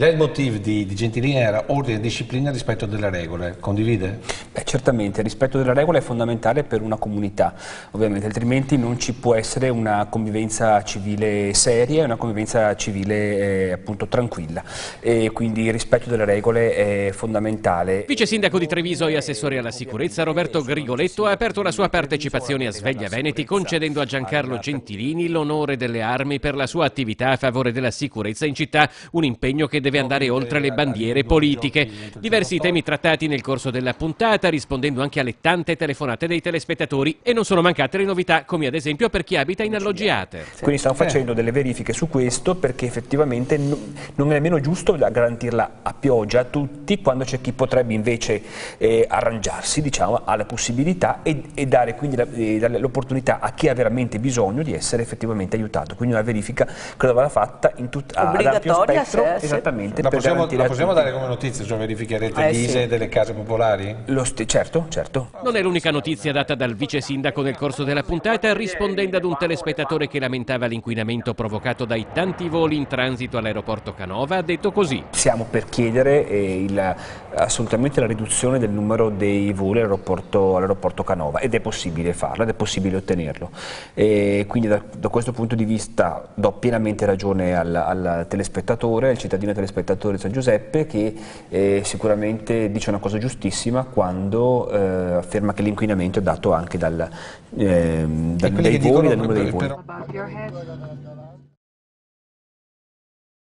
Il leitmotiv di Gentilini era ordine e disciplina, rispetto delle regole. Condivide? Beh, certamente, il rispetto delle regole è fondamentale per una comunità, ovviamente, altrimenti non ci può essere una convivenza civile seria e una convivenza civile appunto tranquilla, e quindi il rispetto delle regole è fondamentale. Vice sindaco di Treviso e assessore alla sicurezza Roberto Grigoletto ha aperto la sua partecipazione a Sveglia Veneti concedendo a Giancarlo Gentilini l'onore delle armi per la sua attività a favore della sicurezza in città, un impegno che deve andare oltre le bandiere politiche. Diversi temi trattati nel corso della puntata, rispondendo anche alle tante telefonate dei telespettatori, e non sono mancate le novità, come ad esempio per chi abita in alloggiate. Quindi stiamo facendo delle verifiche su questo, perché effettivamente non è nemmeno giusto garantirla a pioggia a tutti, quando c'è chi potrebbe invece arrangiarsi, diciamo, alla possibilità e dare quindi l'opportunità a chi ha veramente bisogno di essere effettivamente aiutato. Quindi una verifica che va fatta in ad ampio spettro, esattamente. La possiamo dare come notizia, cioè verificherete l'ISEE delle case popolari? Certo, certo. Non è l'unica notizia data dal vice sindaco nel corso della puntata, rispondendo ad un telespettatore che lamentava l'inquinamento provocato dai tanti voli in transito all'aeroporto Canova, ha detto così. Siamo per chiedere assolutamente la riduzione del numero dei voli all'aeroporto Canova, ed è possibile farlo, ed è possibile ottenerlo. Quindi da questo punto di vista do pienamente ragione al telespettatore, al cittadino telespettatore di San Giuseppe, che sicuramente dice una cosa giustissima quando afferma che l'inquinamento è dato anche dai voli, dal numero dei voli.